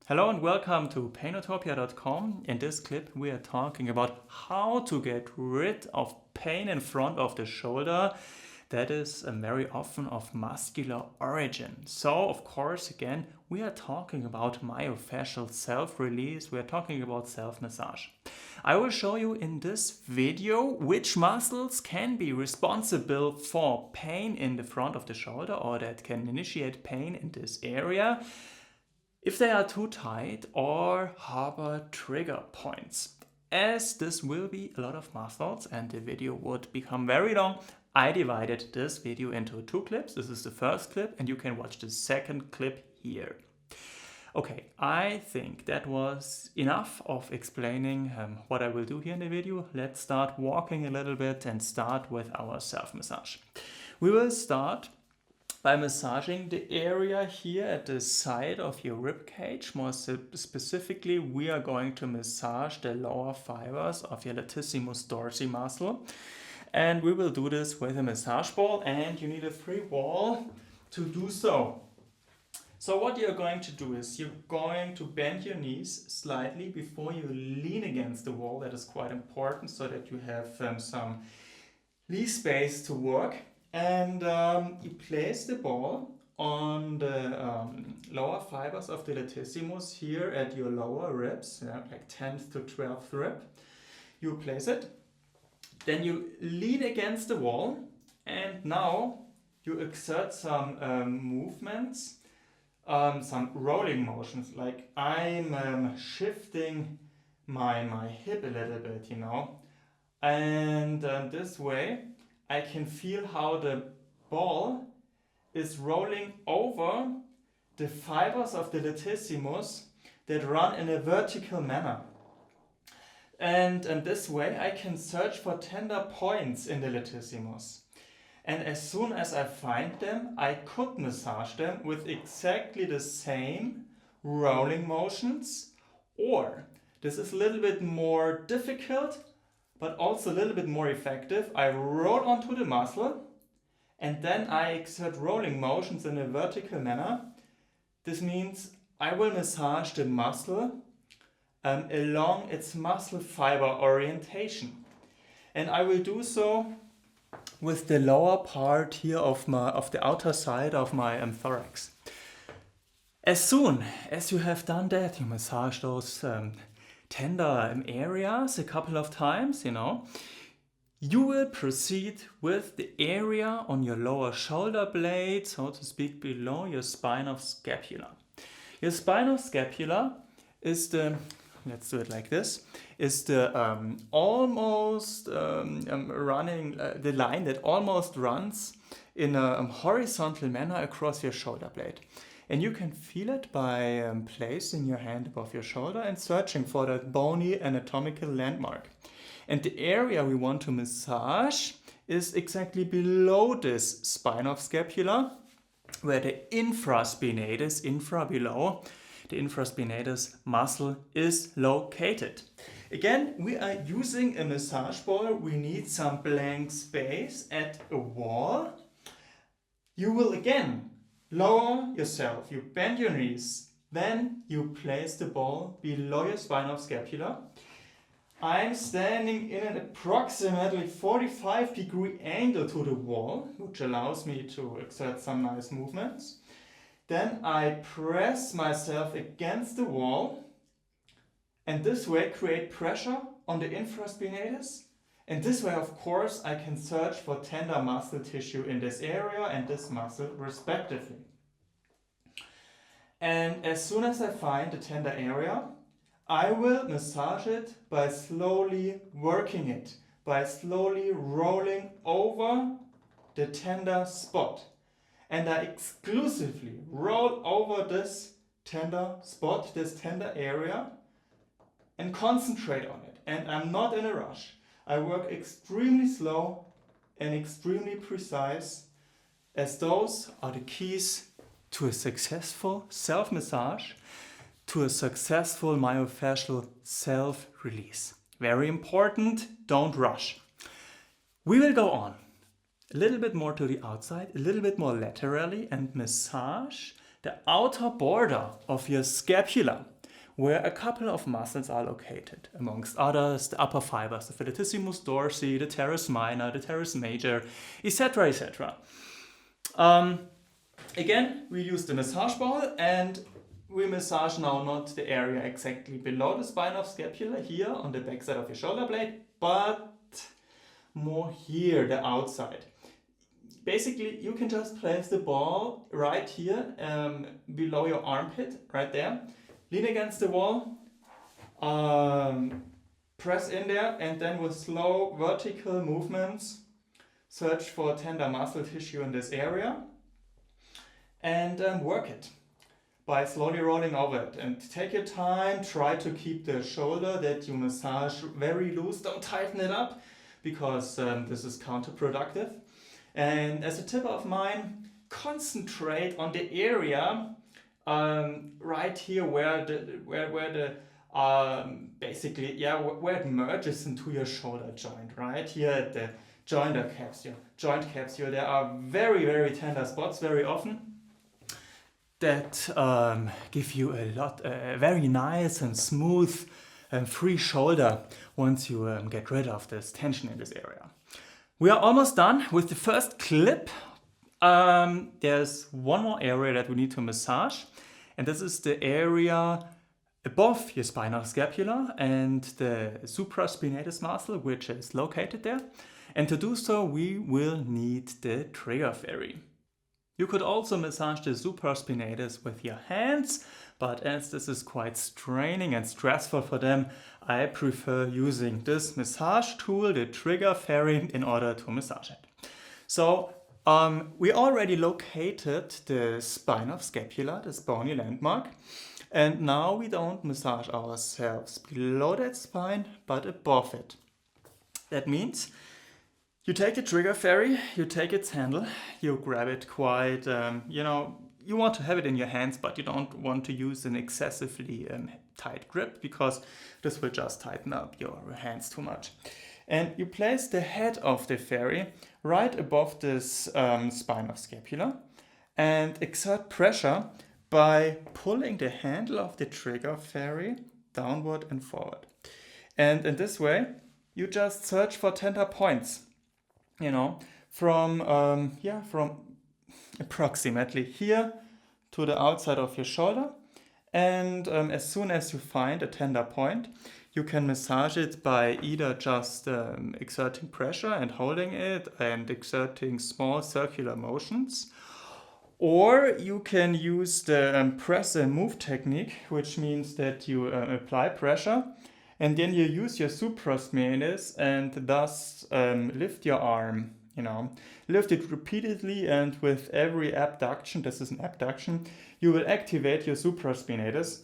Hello and welcome to Painotopia.com. In this clip we are talking about how to get rid of pain in front of the shoulder that is very often of muscular origin. So of course again we are talking about myofascial self-release, we are talking about self-massage. I will show you in this video which muscles can be responsible for pain in the front of the shoulder or that can initiate pain in this area, if they are too tight or harbor trigger points. As this will be a lot of muscles and the video would become very long, I divided this video into two clips. This is the first clip and you can watch the second clip here. Okay, I think that was enough of explaining what I will do here in the video. Let's start walking a little bit and start with our self-massage. We will start by massaging the area here at the side of your rib cage. More specifically, we are going to massage the lower fibers of your latissimus dorsi muscle. And we will do this with a massage ball, and you need a free wall to do so. So what you're going to do is you're going to bend your knees slightly before you lean against the wall. That is quite important so that you have some knee space to work. And you place the ball on the lower fibers of the latissimus here at your lower ribs, like 10th to 12th rib. You place it, then you lean against the wall, and now you exert some movements, some rolling motions, like I'm shifting my hip a little bit, and this way I can feel how the ball is rolling over the fibers of the latissimus that run in a vertical manner. And this way I can search for tender points in the latissimus. And as soon as I find them, I could massage them with exactly the same rolling motions. Or, this is a little bit more difficult, but also a little bit more effective. I roll onto the muscle and then I exert rolling motions in a vertical manner. This means I will massage the muscle along its muscle fiber orientation. And I will do so with the lower part here of the outer side of my thorax. As soon as you have done that, you massage those tender areas a couple of times, you will proceed with the area on your lower shoulder blade, so to speak, below your spinal scapula. Your spinal scapula is the, let's do it like this, is the almost running, the line that almost runs in a horizontal manner across your shoulder blade. And you can feel it by placing your hand above your shoulder and searching for that bony anatomical landmark. And the area we want to massage is exactly below this spinal scapula, where the infraspinatus, below, the infraspinatus muscle is located. Again, we are using a massage ball. We need some blank space at a wall. You will again lower yourself, you bend your knees, then you place the ball below your spinal scapula. I'm standing in an approximately 45-degree angle to the wall, which allows me to exert some nice movements. Then I press myself against the wall and this way create pressure on the infraspinatus. And this way, of course, I can search for tender muscle tissue in this area and this muscle respectively. And as soon as I find the tender area, I will massage it by slowly working it, by slowly rolling over the tender spot. And I exclusively roll over this tender spot, this tender area, and concentrate on it. And I'm not in a rush. I work extremely slow and extremely precise, as those are the keys to a successful self-massage, to a successful myofascial self-release. Very important, don't rush. We will go on a little bit more to the outside, a little bit more laterally, and massage the outer border of your scapula. where a couple of muscles are located, amongst others the upper fibers, the latissimus dorsi, the teres minor, the teres major, etc., etc. Again, we use the massage ball, and we massage now not the area exactly below the spine of scapula here on the back side of your shoulder blade, but more here, the outside. Basically, you can just place the ball right here below your armpit, right there. Lean against the wall, press in there, and then with slow vertical movements, search for tender muscle tissue in this area and work it by slowly rolling over it. And take your time, try to keep the shoulder that you massage very loose, don't tighten it up because this is counterproductive. And as a tip of mine, concentrate on the area right here where it merges into your shoulder joint, right here at the joint capsule. There are very, very tender spots very often that give you a very nice and smooth and free shoulder once you get rid of this tension in this area. We are almost done with the first clip. There's one more area that we need to massage, and this is the area above your spinal scapula and the supraspinatus muscle, which is located there. And to do so, we will need the trigger fairy. You could also massage the supraspinatus with your hands, but as this is quite straining and stressful for them, I prefer using this massage tool, the trigger fairy, in order to massage it. So we already located the spine of scapula, this bony landmark, and now we don't massage ourselves below that spine, but above it. That means you take a trigger fairy, you take its handle, you grab it quite, you want to have it in your hands, but you don't want to use an excessively tight grip because this will just tighten up your hands too much. And you place the head of the fairy right above this spine of scapula and exert pressure by pulling the handle of the trigger fairy downward and forward. And in this way, you just search for tender points. From approximately here to the outside of your shoulder. And as soon as you find a tender point, you can massage it by either just exerting pressure and holding it and exerting small circular motions, or you can use the press and move technique, which means that you apply pressure and then you use your supraspinatus and thus lift your arm, lift it repeatedly, and with every abduction, this is an abduction, you will activate your supraspinatus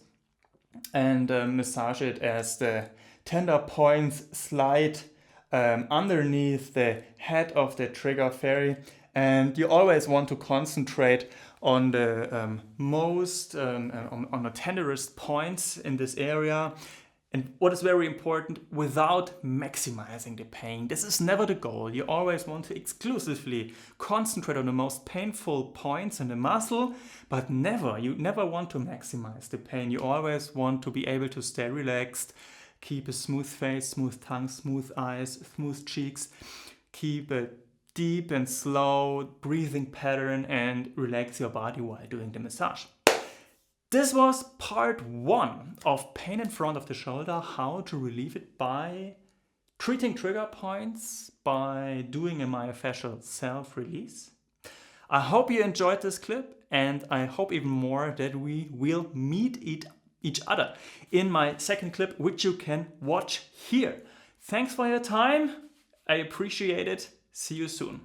and massage it as the tender points slide underneath the head of the trigger fairy. And you always want to concentrate on the on the tenderest points in this area. And what is very important, without maximizing the pain. This is never the goal. You always want to exclusively concentrate on the most painful points in the muscle, but you never want to maximize the pain. You always want to be able to stay relaxed, keep a smooth face, smooth tongue, smooth eyes, smooth cheeks, keep a deep and slow breathing pattern, and relax your body while doing the massage. This was part 1 of pain in front of the shoulder, how to relieve it by treating trigger points, by doing a myofascial self-release. I hope you enjoyed this clip, and I hope even more that we will meet each other in my second clip, which you can watch here. Thanks for your time. I appreciate it. See you soon.